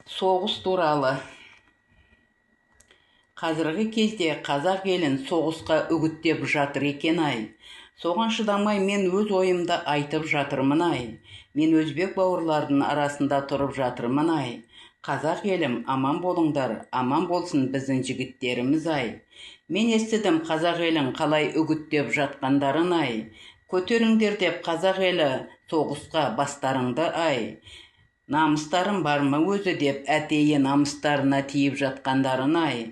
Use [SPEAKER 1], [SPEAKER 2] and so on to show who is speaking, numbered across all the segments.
[SPEAKER 1] Соғыс туралы. Қазіргі кезде қазақ елін соғысқа үгіттеп жатыр екен-ай. Соған шыдамай мен өз ойымды айтып жатырмын-ай. Мен өзбек бауырлардың арасында тұрып жатырмын-ай. Қазақ елім, аман болыңдар, аман болсын біздің жігіттеріміз-ай. Мен естідім қазақ елін қалай үгіттеп жатқандарын-ай. Көтеріңдер деп қазақ елі соғысқа бастарыңды-ай. Намыстарым бар ма өзі деп әтейі намыстарына тиіп жатқандарын-ай.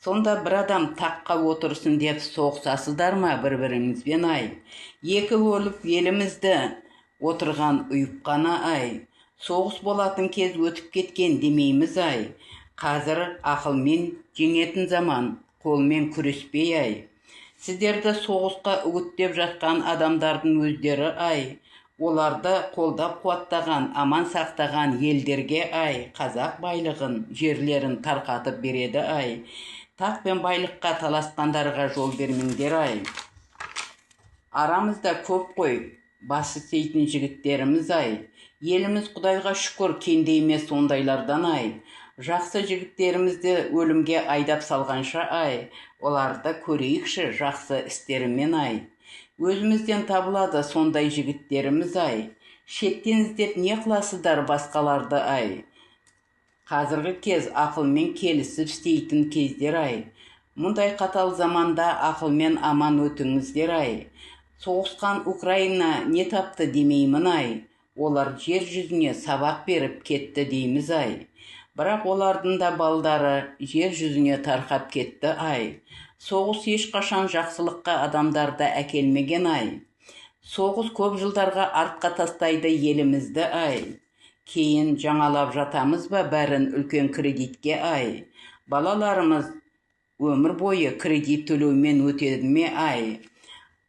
[SPEAKER 1] Сонда бір адам таққа отырсын деп соғысасыздар ма бір-біріңізбен-ай. Екі өліп елімізді отырған ұйыпқаны-ай. Соғыс болатын кез өтіп кеткен демейміз-ай. Қазір ақылмен жеңетін заман, қолмен күреспей-ай. Сіздерді соғысқа үгіттеп жатқан адамдардың өздері-ай. Оларды қолдап қуаттаған, аман сақтаған елдерге-ай, қазақ байлығын, жерлерін тарқатып береді-ай. Тақ пен байлыққа таласқандарға жол бермеңдер-ай. Арамызда көп қой, басы істейтін жігіттеріміз-ай. Еліміз Құдайға шүкір кенде емес сондайлардан-ай. Жақсы жігіттерімізді өлімге айдап салғанша-ай. Оларды көрейікші жақсы істерімен-ай. Өзімізден табылады сондай жігіттеріміз-ай. Шеттен іздеп не қыласыздар басқаларды-ай. Қазіргі кез ақылмен келісіп істейтін кездер-ай. Мұндай қатал заманда ақылмен аман өтіңіздер-ай. Соғысқан Украина не тапты демеймін-ай. Олар жер жүзіне сабақ беріп кетті дейміз-ай. Бірақ олардың да балдары жер жүзіне тарқап кетті-ай. Соғыс ешқашан жақсылыққа адамдарды әкелмеген-ай. Соғыс көп жылдарға артқа тастайды елімізді-ай. Кейін жаңалап жатамыз ба бәрін үлкен кредитке-ай. Балаларымыз өмір бойы кредит төлеумен өтеді ме-ай.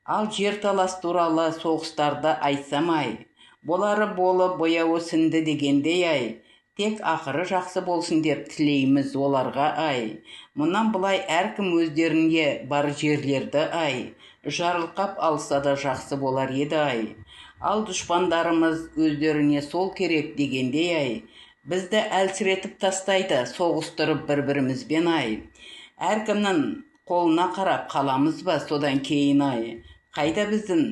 [SPEAKER 1] Ал жер талас туралы соғыстарды айтсам-ай. Болары болып бояуы сіңді дегендей-ай. Тек ақыры жақсы болсын деп тілейміз оларға-ай. Мұнан бұлай әркім өздеріне бар жерлерді-ай. Жарылқап алса да жақсы болар еді-ай. Ал дұшпандарымыз өздеріне сол керек дегендей-ай. Бізді әлсіретіп тастайды соғыстырып бір-бірімізбен-ай. Әркімнің қолына қарап қаламыз ба содан кейін-ай. Қайда біздің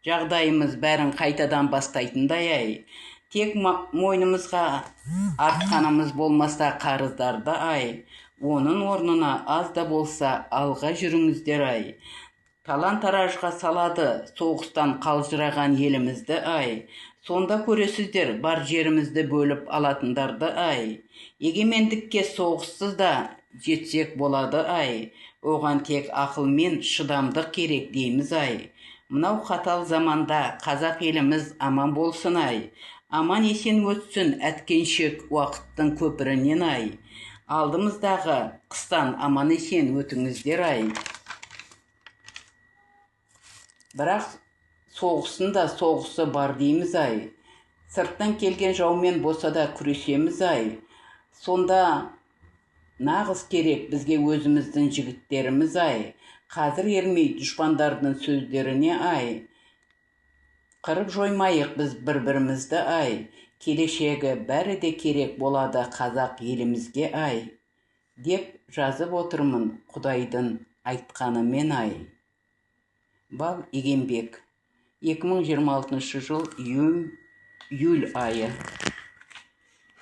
[SPEAKER 1] жағдайымыз бәрін қайтадан бастайтындай-ай. Тек мойнымызға артқанымыз болмаса қарыздарды-ай. Оның орнына аз да болса алға жүріңіздер-ай. Талан-таражға салады соғыстан қалжыраған елімізді-ай. Сонда көресіздер бар жерімізді бөліп алатындарды-ай. Егемендікке соғыссыз да жетсек болады-ай. Оған тек ақыл мен шыдамдық керек дейміз-ай. Мынау қатал заманда қазақ еліміз аман болсын-ай. Аман есен өтсін әткеншек уақыттың көпірінен-ай. Алдымыздағы қыстан аман есен өтіңіздер-ай. Бірақ соғысында соғысы бар дейміз-ай. Сырттан келген жаумен болса да күресеміз-ай. Сонда нағыз керек бізге өзіміздің жігіттеріміз-ай. Қазір ермей дұшпандардың сөздеріне-ай. Қырып жоймайық біз бір-бірімізді-ай. Келешегі бәрі де керек болады қазақ елімізге-ай. Деп жазып отырмын Құдайдың айтқанымен-ай. Бал Егембек. 2026 жыл июль айы.